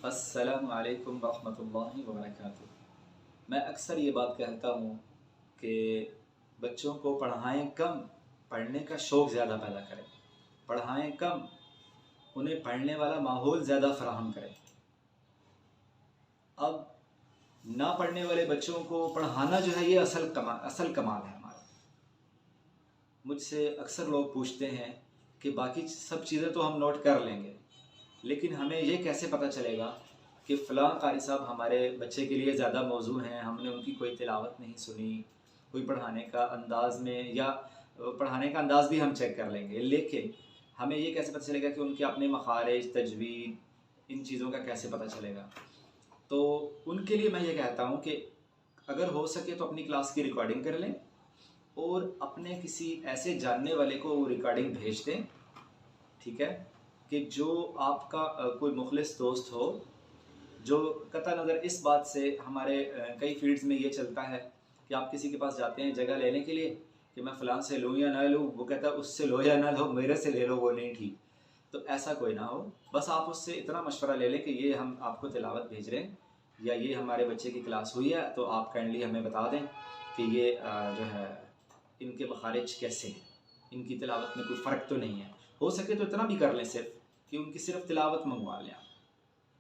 अस्सलामु अलैकुम वरहमतुल्लाहि वबरकातुहू। मैं अक्सर ये बात कहता हूँ कि बच्चों को पढ़ाएं कम, पढ़ने का शौक़ ज़्यादा पैदा करें। पढ़ाएं कम, उन्हें पढ़ने वाला माहौल ज़्यादा फराहम करें। अब ना पढ़ने वाले बच्चों को पढ़ाना जो है ये असल कमाल है हमारा। मुझसे अक्सर लोग पूछते हैं कि बाकी सब चीज़ें तो हम नोट कर लेंगे, लेकिन हमें ये कैसे पता चलेगा कि फ़लाँ क़ारी साहब हमारे बच्चे के लिए ज़्यादा मौज़ू हैं, हमने उनकी कोई तिलावत नहीं सुनी, कोई पढ़ाने का अंदाज़ में या पढ़ाने का अंदाज़ भी हम चेक कर लेंगे, लेकिन हमें ये कैसे पता चलेगा कि उनके अपने मखारिज, तजवीद, इन चीज़ों का कैसे पता चलेगा। तो उनके लिए मैं ये कहता हूँ कि अगर हो सके तो अपनी क्लास की रिकॉर्डिंग कर लें और अपने किसी ऐसे जानने वाले को वो रिकॉर्डिंग भेज दें, ठीक है, कि जो आपका कोई मुखलिस दोस्त हो, जो कतई नज़र इस बात से हमारे कई फील्ड्स में ये चलता है कि आप किसी के पास जाते हैं जगह लेने के लिए कि मैं फ़लाँ से लूँ या ना लूँ, वो कहता है उससे लो या ना लो, मेरे से ले लो, वो नहीं ठीक। तो ऐसा कोई ना हो, बस आप उससे इतना मशवरा ले लें कि ये हम आपको तिलावत भेज रहे हैं या ये हमारे बच्चे की क्लास हुई है, तो आप काइंडली हमें बता दें कि ये जो है इनके मखारिज कैसे हैं, इनकी तिलावत में कोई फ़र्क तो नहीं है। हो सके तो इतना भी कर लें सिर्फ कि उनकी सिर्फ तिलावत मंगवा लें आप,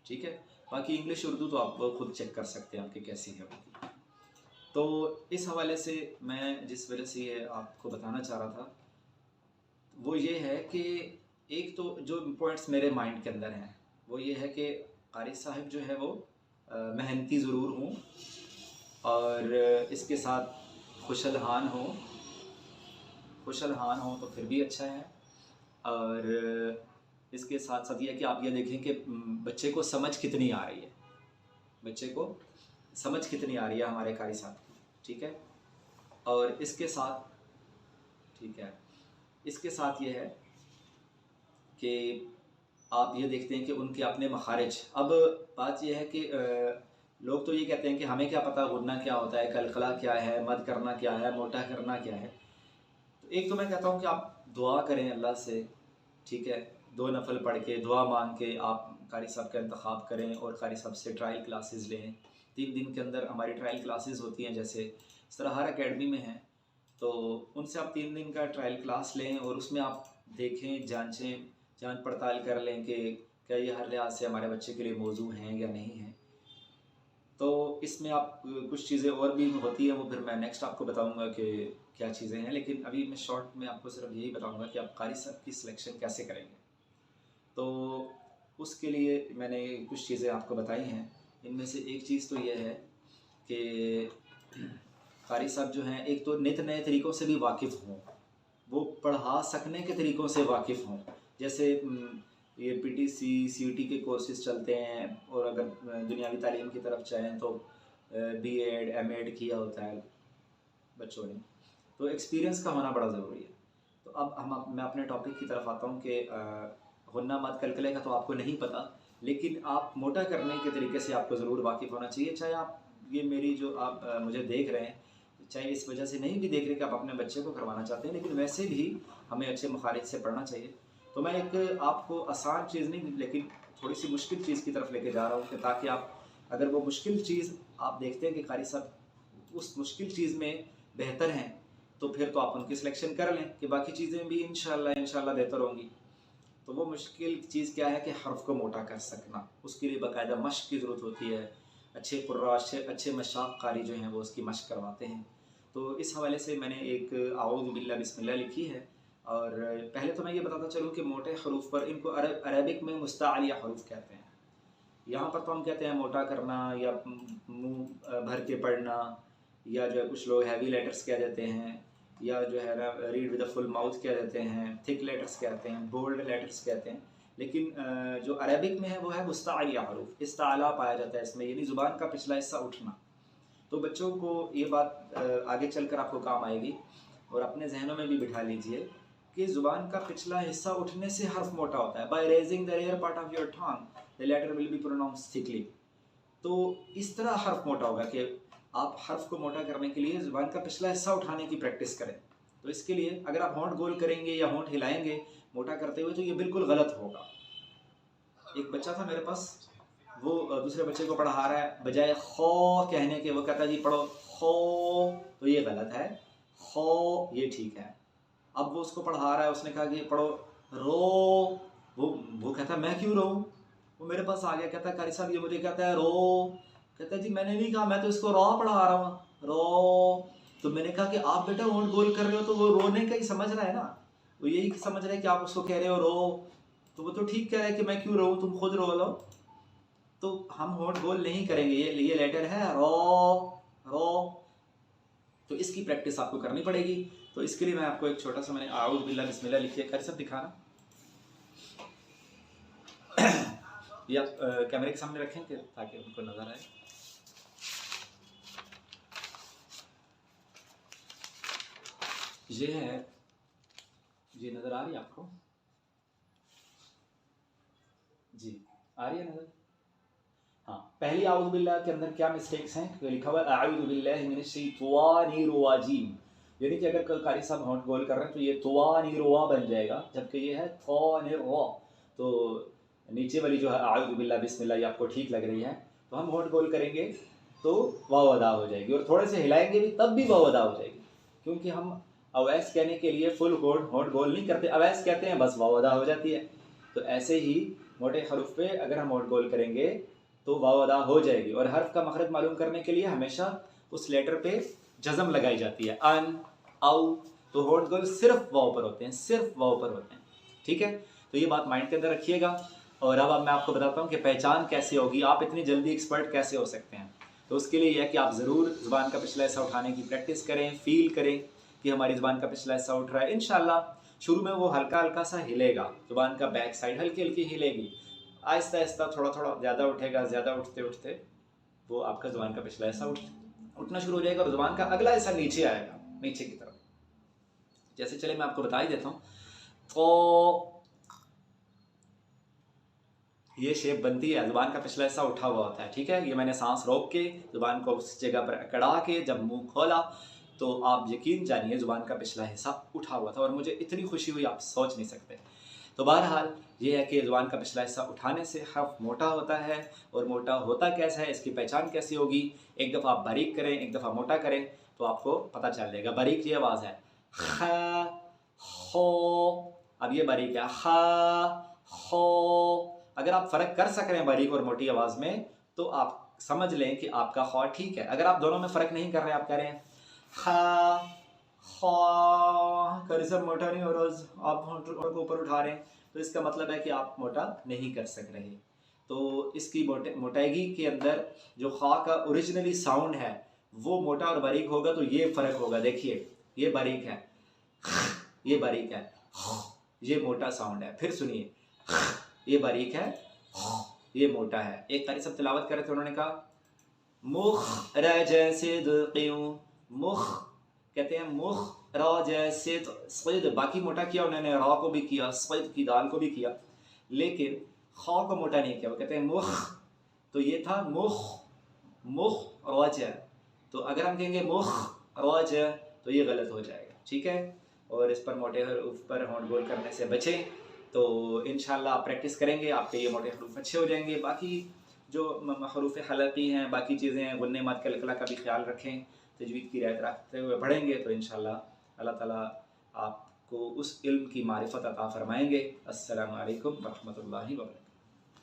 ठीक है। बाकी इंग्लिश उर्दू तो आप खुद चेक कर सकते हैं आपकी कैसी है उनकी। तो इस हवाले से मैं जिस वजह से ये आपको बताना चाह रहा था वो ये है कि एक तो जो पॉइंट्स मेरे माइंड के अंदर हैं वो ये है कि क़ारी साहब जो है वो मेहनती ज़रूर हों और इसके साथ खुशलहान हों तो फिर भी अच्छा है। और इसके साथ साथ ये है कि आप ये देखें कि बच्चे को समझ कितनी आ रही है, बच्चे को समझ कितनी आ रही है हमारे क़ारी साहब की, ठीक है। और इसके साथ ठीक है, इसके साथ ये है कि आप ये देखते हैं कि उनके अपने मखारिज। अब बात यह है कि लोग तो ये कहते हैं कि हमें क्या पता गुन्ना क्या होता है, कलकला क्या है, मद करना क्या है, मोटा करना क्या है। तो एक तो मैं कहता हूँ कि आप दुआ करें अल्लाह से, ठीक है, 2 नफल पढ़ के दुआ मांग के आप क़ारी साहब का इंतखाब करें और क़ारी साहब से ट्रायल क्लासेस लें। 3 दिन के अंदर हमारी ट्रायल क्लासेस होती हैं, जैसे सरहार अकेडमी में हैं, तो उनसे आप 3 दिन का ट्रायल क्लास लें और उसमें आप देखें, जांचें, जांच पड़ताल कर लें कि क्या ये हर लिहाज से हमारे बच्चे के लिए मौजू हैं या नहीं हैं। तो इसमें आप कुछ चीज़ें और भी होती हैं, वो फिर मैं नेक्स्ट आपको बताऊंगा कि क्या चीज़ें हैं, लेकिन अभी मैं शॉर्ट में आपको सिर्फ यही बताऊंगा कि आप क़ारी साहब की सिलेक्शन कैसे करेंगे। तो उसके लिए मैंने कुछ चीज़ें आपको बताई हैं। इनमें से एक चीज़ तो ये है कि क़ारी साहब जो हैं एक तो नित नए तरीक़ों से भी वाकिफ़ हों, वो पढ़ा सकने के तरीक़ों से वाकिफ़ हों। जैसे ये पीटीसी, सीईटी के कोर्सेज़ चलते हैं और अगर दुनियावी तालीम की तरफ चाहें तो बीएड, एमएड किया होता है बच्चों ने, तो एक्सपीरियंस का होना बड़ा ज़रूरी है। तो अब मैं अपने टॉपिक की तरफ आता हूँ कि गुन्ना मद कलकले का तो आपको नहीं पता, लेकिन आप मोटा करने के तरीके से आपको ज़रूर वाकिफ़ होना चाहिए। चाहे आप ये मेरी जो आप मुझे देख रहे हैं, चाहे इस वजह से नहीं भी देख रहे कि आप अपने बच्चे को करवाना चाहते हैं, लेकिन वैसे भी हमें अच्छे मखारिज से पढ़ना चाहिए। तो मैं एक आपको आसान चीज़ नहीं, लेकिन थोड़ी सी मुश्किल चीज़ की तरफ लेके जा रहा हूँ कि ताकि आप अगर वो मुश्किल चीज़ आप देखते हैं कि क़ारी साहब उस मुश्किल चीज़ में बेहतर हैं, तो फिर तो आप उनकी सिलेक्शन कर लें कि बाकी चीज़ें भी इंशाल्लाह बेहतर होंगी। तो वो मुश्किल चीज़ क्या है कि हर्फ़ को मोटा कर सकना, उसके लिए बाकायदा मश्क की ज़रूरत होती है। अच्छे कुर्रा, अच्छे मशाक कारी जो हैं वो उसकी मश्क करवाते हैं। तो इस हवाले से मैंने एक आऊज़ु बिल्लाह बिस्मिल्लाह लिखी है। और पहले तो मैं ये बताता चलूँ कि मोटे हरूफ पर इनको अरबिक में मुस्ताअलिया हरूफ कहते हैं। यहाँ पर तो हम कहते हैं मोटा करना या मुँह भर के पढ़ना, या जो है कुछ लोग हैवी लेटर्स कह देते हैं, या जो है ना read with a full mouth कह देते हैं, थिक लेटर्स कहते हैं, बोल्ड लेटर्स कहते हैं। लेकिन जो अरबिक में है वो है मुस्ताअलिया हरूफ, इस्ताला पाया जाता है इसमें, यानी ज़ुबान का पिछला हिस्सा उठना। तो बच्चों को ये बात आगे चलकर आपको काम आएगी और अपने जहनों में भी बिठा लीजिए कि ज़ुबान का पिछला हिस्सा उठने से हर्फ मोटा होता है। By raising the rear part of your tongue the letter will be pronounced thickly. तो इस तरह हर्फ मोटा होगा कि आप हर्फ को मोटा करने के लिए ज़ुबान का पिछला हिस्सा उठाने की प्रैक्टिस करें। तो इसके लिए अगर आप होंठ गोल करेंगे या होंठ हिलाएंगे मोटा करते हुए, तो ये बिल्कुल गलत होगा। एक बच्चा था मेरे पास, वो दूसरे बच्चे को पढ़ा रहा है, बजाय खो कहने के वो कहता है जी पढ़ो खो, तो ये गलत है, खो ये ठीक है। अब वो उसको पढ़ा रहा है, उसने कहा कि पढ़ो रो, वो कहता है मैं क्यों रो, वो मेरे पास आ गया, कहता है कारी साहब ये मुझे कहता है रो, कहता है जी मैंने नहीं कहा, मैं तो इसको रो पढ़ा रहा हूँ रो। तो मैंने कहा कि आप बेटा होंठ गोल कर रहे हो, तो वो रोने का ही समझ रहा है ना, वो यही समझ रहा है कि आप उसको कह रहे हो रो, तो वो तो ठीक कह रहा है कि मैं क्यों रो, तुम खुद रो लो। तो हम होंठ गोल नहीं करेंगे, ये लेटर है रो रो, तो इसकी प्रैक्टिस आपको करनी पड़ेगी। तो इसके लिए मैं आपको एक छोटा सा मैंने आउज़ बिल्लाह बिस्मिल्लाह लिखिए, कर सब दिखाना ये आप कैमरे के सामने रखें कि ताकि उनको नजर आए। ये है, ये नजर आ रही है आपको जी, आ रही है नजर। हाँ, पहली आउज़ बिल्लाह के अंदर क्या मिस्टेक्स हैं, तो लिखा हुआ है आउज़ु बिल्लाहि मिनश शैतानिर रजीम, यानी कि अगर कारी साहब होंठ गोल कर रहे हैं तो ये तुवानिरवा बन जाएगा, जबकि ये है थौनिरवा। तो नीचे वाली जो है आउज़ु बिल्लाह बिस्मिल्लाह ये आपको ठीक लग रही है, तो हम होंठ गोल करेंगे तो वाव अदा हो जाएगी, और थोड़े से हिलाएंगे भी तब भी वाव अदा हो जाएगी, क्योंकि हम अवैस कहने के लिए फुल होंठ गोल नहीं करते, अवैस कहते हैं बस वाव अदा हो जाती है। तो ऐसे ही मोटे हरूफ पे अगर हम होंठ गोल करेंगे तो वाव अदा हो जाएगी। और हर्फ का मखरज मालूम करने के लिए हमेशा उस लेटर पे जज़म लगाई जाती है, अन आउ, तो होंठ गोल सिर्फ वाव पर होते हैं, सिर्फ वाव पर होते हैं, ठीक है। तो ये बात माइंड के अंदर रखिएगा। और अब मैं आपको बताता हूँ कि पहचान कैसे होगी, आप इतनी जल्दी एक्सपर्ट कैसे हो सकते हैं। तो उसके लिए यह है कि आप ज़रूर ज़ुबान का पिछला हिस्सा उठाने की प्रैक्टिस करें, फील करें कि हमारी ज़ुबान का पिछला हिस्सा उठ रहा है। इंशाल्लाह शुरू में वो हल्का हल्का सा हिलेगा, ज़ुबान का बैक साइड हल्की हल्की हिलेगी, आहिस्ता आहिस्ता थोड़ा थोड़ा ज़्यादा उठेगा, ज़्यादा उठते उठते वो आपका ज़ुबान का पिछला हिस्सा उठना शुरू हो जाएगा, और ज़ुबान का अगला हिस्सा नीचे आएगा, नीचे की तरफ। जैसे चले मैं आपको बता ही देता हूँ, तो ये शेप बनती है, ज़ुबान का पिछला हिस्सा उठा हुआ होता है, ठीक है। ये मैंने सांस रोक के ज़ुबान को उस जगह पर अकड़ा के जब मुंह खोला तो आप यकीन जानिए ज़ुबान का पिछला हिस्सा उठा हुआ था, और मुझे इतनी खुशी हुई आप सोच नहीं सकते। तो बहरहाल ये है कि ज़ुबान का पिछला हिस्सा उठाने से हर्फ मोटा होता है, और मोटा होता कैसा है, इसकी पहचान कैसी होगी, एक दफ़ा आप बारीक करें, एक दफ़ा मोटा करें, तो आपको पता चल जाएगा। बारीक ये आवाज़ है खा हो, अब ये बारीक है खा हो। अगर आप फ़र्क कर सक रहे हैं बारीक और मोटी आवाज़ में, तो आप समझ लें कि आपका खौ ठीक है। अगर आप दोनों में फ़र्क नहीं कर रहे हैं, आप कह रहे हैं खा खौ, करिसम मोटा नहीं हो रहा, आप होंठ को ऊपर उठा रहे हैं, तो इसका मतलब है कि आप मोटा नहीं कर सक रहे। तो इसकी मोटाइगी के अंदर जो खा का ओरिजिनली साउंड है वो मोटा और बारीक होगा, तो ये फ़र्क होगा। देखिए ये बारीक है, ये बारीक है, ये मोटा साउंड है। फिर सुनिए, ये बारीक है, ये मोटा है। एक कारी सब तिलावत कर रहे थे, उन्होंने कहा मुख र जैसे मुख कहते हैं, मुख र जैसे सैद, बाकी मोटा किया उन्होंने, रा को भी किया, सैद की दाल को भी किया, लेकिन खा को मोटा नहीं किया। वो कहते हैं मुख, तो ये था मुख मुख रज, तो अगर हम कहेंगे मुख रज तो ये गलत हो जाएगा, ठीक है। और इस पर मोटे हरूफ पर होंठ गोल करने से बचें। तो इंशाल्लाह आप प्रैक्टिस करेंगे, आपके ये मोटे हरूफ अच्छे हो जाएंगे। बाकी जो हरूफ हलकी हैं, बाकी चीज़ें हैं, गुन्ने मत कलकला का भी ख्याल रखें, तजवीद की रियायत रखते हुए पढ़ेंगे तो इंशाल्लाह अल्लाह ताला आपको उस इल्म की मारिफत अता फरमाएंगे। अस्सलामु अलैकुम व रहमतुल्लाहि व बरकातहू।